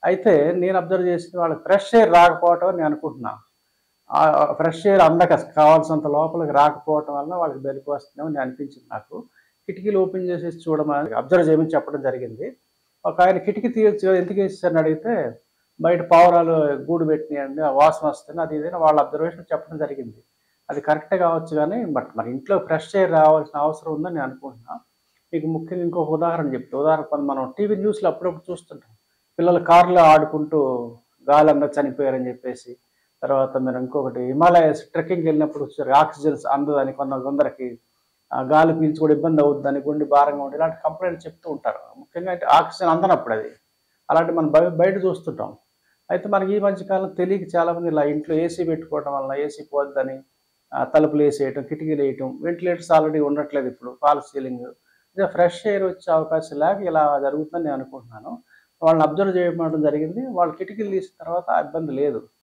అయితే నేను అబ్జర్వ్ చేసింది వాళ్ళకి ఫ్రెష్ ఎయిర్ రాకపోవటం అని నేను అనుకుంటున్నా. ఫ్రెష్ ఎయిర్ అందక కావాల్సినంత లోపలికి రాకపోవటం వల్ల వాళ్ళకి బెడిపొస్తుందేమో అని అనిపించింది నాకు. కిటికీలు ఓపెన్ చేసేసి చూడమని అబ్జర్వ్ చేయమని చెప్పడం జరిగింది. ఒకాయన కిటికీ తీయొచ్చు కదా! ఎందుకేసేసారని అడిగితే, బయట పావురాలు గూడు పెట్టినియండి. ఆ వాసన వస్తుంది. అది ఇది అని వాళ్ళ అబ్జర్వేషన్ చెప్పడం జరిగింది. అది కరెక్టే కావచ్చు గానీ, బట్ మన ఇంట్లో ఫ్రెష్ ఎయిర్ రావాల్సిన అవసరం ఉందని నేను అనుకుంటున్నా. మీకు ముఖ్యంగా ఇంకొక ఉదాహరణ చెప్తా. ఉదాహరణకు మనం టీవీ న్యూస్‌లో అప్పుడప్పుడు చూస్తుంటాం. పిల్లలు కార్‌లో ఆడుకుంటూ గాలందక చనిపోయారని చెప్పేసి. తర్వాత మీరు ఇంకొకటి హిమాలయస్ ట్రెక్కింగ్‌కెళ్ళినప్పుడు చూసారు ఆక్సిజన్స్ అందదని కొందరికి గాలి పీల్చుకోవడం ఇబ్బంది అవుద్దని, గుండె భారంగా ఉండి ఇలాంటి కంప్లెయింట్స్ చెప్తూ ఉంటారు. ముఖ్యంగా అంటే ఆక్సిజన్ అందనప్పుడది. అలాంటివి మనం బయట చూస్తుంటాం. అయితే మనకి ఈ మధ్య కాలం తెలియక చాలామంది ఇలా ఇంట్లో ఏసీ పెట్టుకోవడం వలన ఏసీ పోద్దని తలుపులేసేయటం, కిటికీలేయటం, వెంటిలేటర్స్ ఆల్రెడీ ఉండట్లేదు ఇప్పుడు. False ceiling. ఇక ఫ్రెష్ ఎయిర్ వచ్చే అవకాశం లేక ఇలా జరుగుతుందని నేను అనుకుంటున్నాను. వాళ్ళని అబ్జర్వ్ చేయమనడం జరిగింది. వాళ్ళు కిటికీలు తీసిన తర్వాత ఆ ఇబ్బంది లేదు.